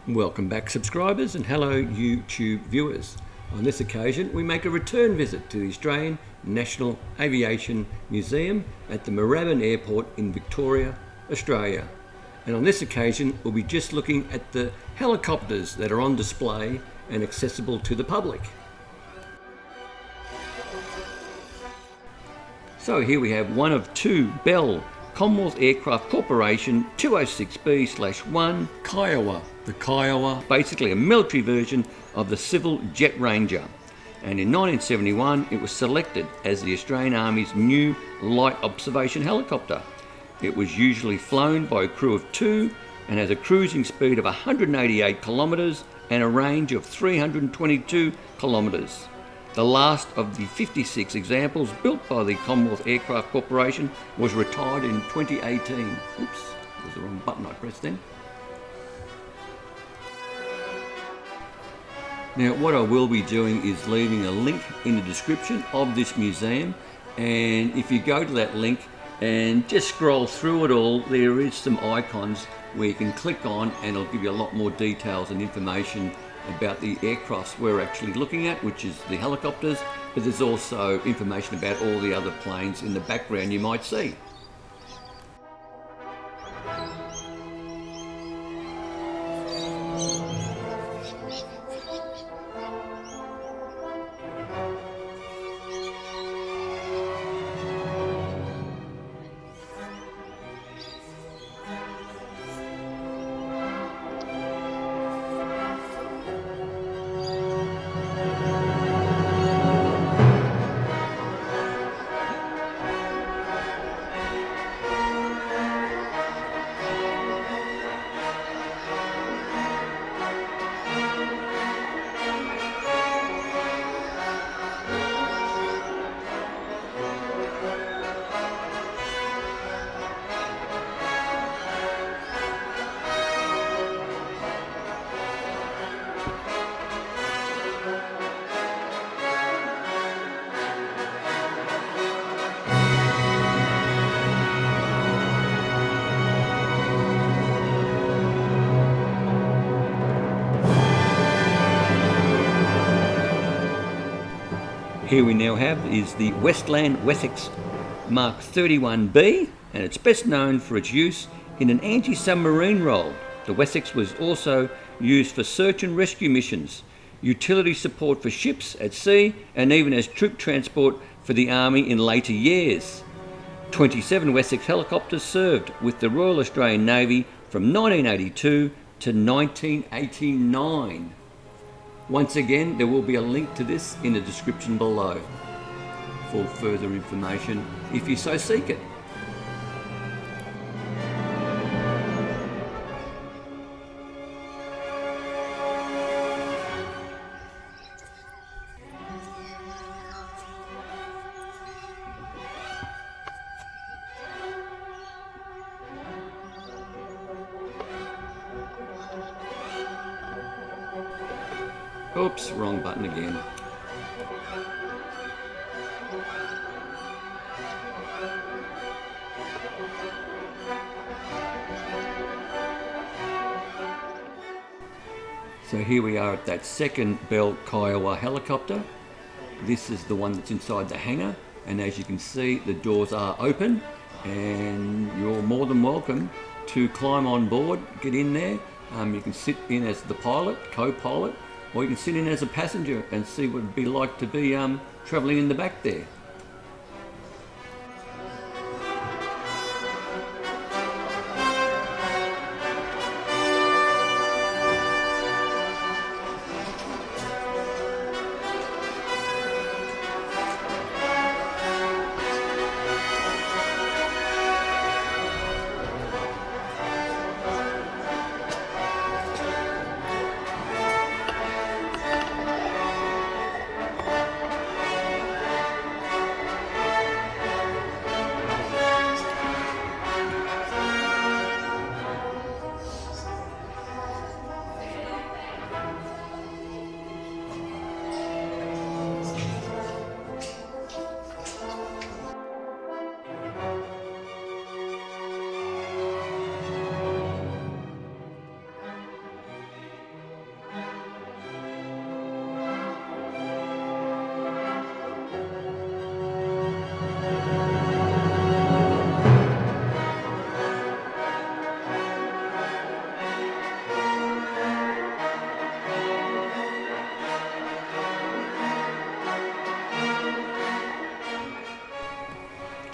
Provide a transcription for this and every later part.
Welcome back, subscribers, and hello YouTube viewers. On this occasion we make a return visit to the Australian National Aviation Museum at the Moorabbin Airport in Victoria, Australia. And on this occasion we'll be just looking at the helicopters that are on display and accessible to the public. So here we have one of two Bell Commonwealth Aircraft Corporation 206B/1 Kiowa. The Kiowa, basically a military version of the civil Jet Ranger. And in 1971 it was selected as the Australian Army's new light observation helicopter. It was usually flown by a crew of two and has a cruising speed of 188 kilometres and a range of 322 kilometres. The last of the 56 examples built by the Commonwealth Aircraft Corporation was retired in 2018. Oops, there's the wrong button I pressed then. Now what I will be doing is leaving a link in the description of this museum, and if you go to that link and just scroll through it all, there is some icons where you can click on and it'll give you a lot more details and information about the aircrafts we're actually looking at, which is the helicopters, but there's also information about all the other planes in the background you might see. Here we now have is the Westland Wessex Mark 31B, and it's best known for its use in an anti-submarine role. The Wessex was also used for search and rescue missions, utility support for ships at sea, and even as troop transport for the Army in later years. 27 Wessex helicopters served with the Royal Australian Navy from 1982 to 1989. Once again, there will be a link to this in the description below for further information if you so seek it. Oops, wrong button again. So here we are at that second Bell Kiowa helicopter. This is the one that's inside the hangar, and as you can see the doors are open and you're more than welcome to climb on board, get in there. You can sit in as the pilot, co-pilot, or you can sit in as a passenger and see what it'd be like to be travelling in the back there.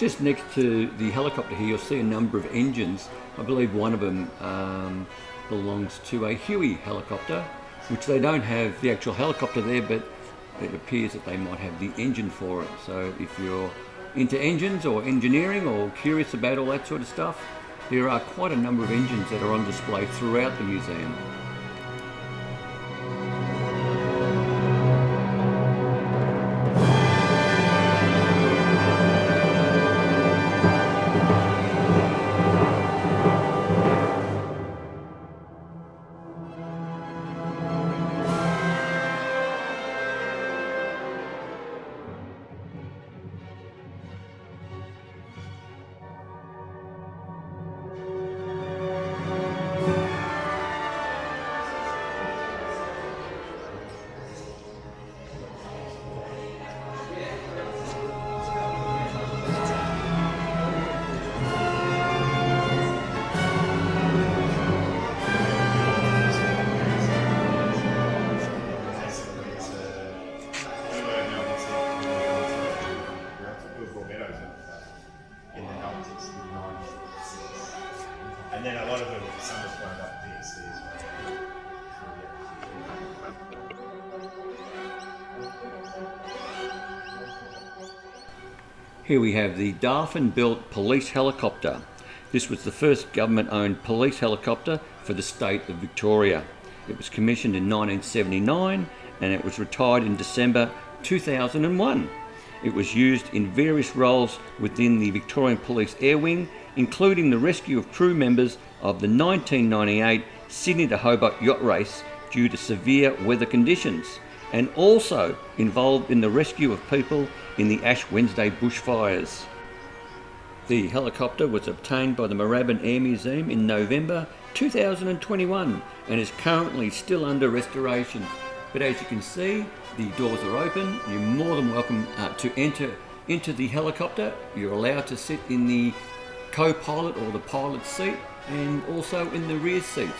Just next to the helicopter here, you'll see a number of engines. I believe one of them belongs to a Huey helicopter, which they don't have the actual helicopter there, but it appears that they might have the engine for it. So if you're into engines or engineering or curious about all that sort of stuff, there are quite a number of engines that are on display throughout the museum. And then a lot of them, some have wound up DSC as well. Here we have the Darwin-built police helicopter. This was the first government-owned police helicopter for the state of Victoria. It was commissioned in 1979 and it was retired in December 2001. It was used in various roles within the Victorian Police Air Wing, including the rescue of crew members of the 1998 Sydney to Hobart yacht race due to severe weather conditions, and also involved in the rescue of people in the Ash Wednesday bushfires. The helicopter was obtained by the Moorabbin Air Museum in November 2021 and is currently still under restoration. But as you can see, the doors are open. You're more than welcome to enter into the helicopter. You're allowed to sit in the co-pilot or the pilot's seat and also in the rear seats.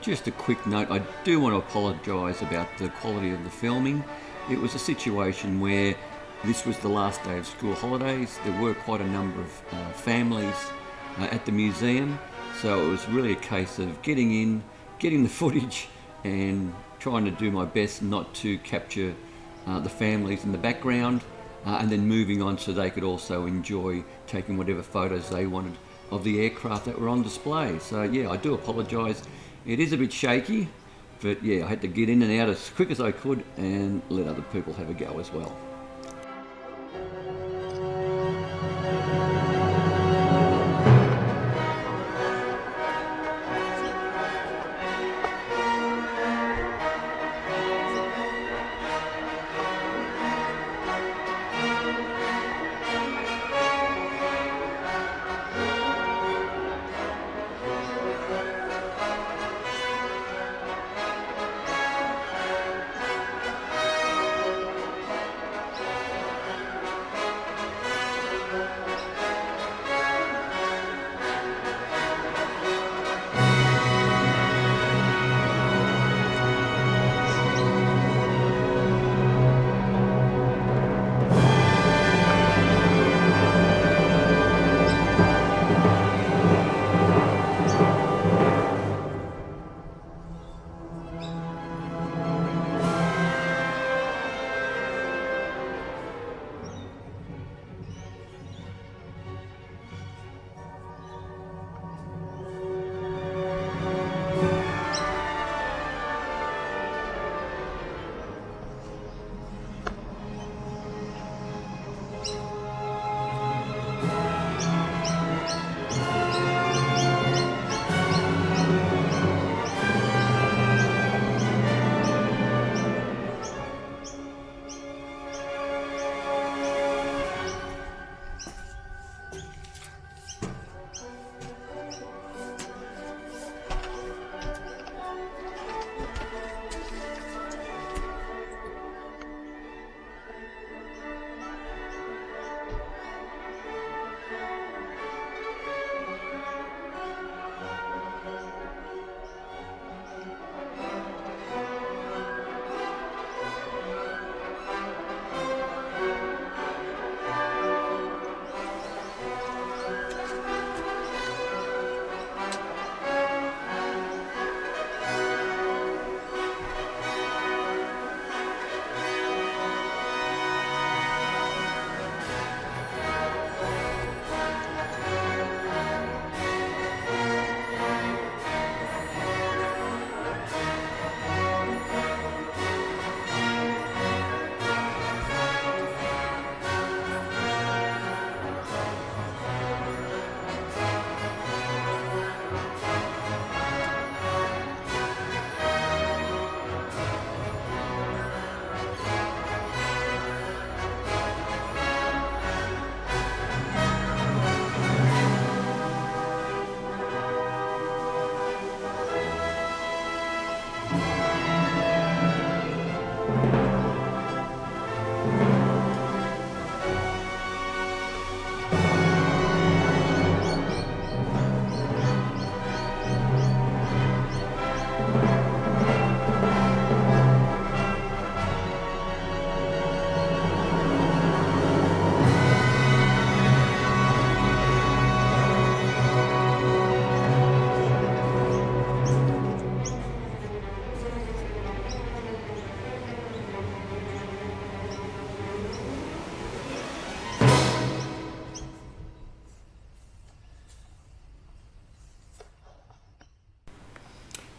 Just a quick note, I do want to apologise about the quality of the filming. It was a situation where this was the last day of school holidays. There were quite a number of families at the museum, so it was really a case of getting in, getting the footage and trying to do my best not to capture the families in the background, and then moving on so they could also enjoy taking whatever photos they wanted of the aircraft that were on display. So yeah, I do apologise. It is a bit shaky, but yeah, I had to get in and out as quick as I could and let other people have a go as well.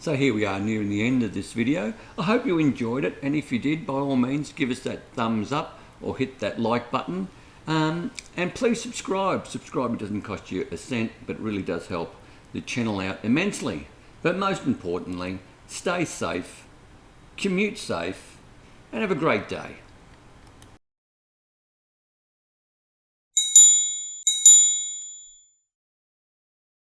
So here we are nearing the end of this video. I hope you enjoyed it, and if you did, by all means give us that thumbs up or hit that like button, and please subscribe. Subscribing doesn't cost you a cent, but really does help the channel out immensely. But most importantly, stay safe, commute safe, and have a great day.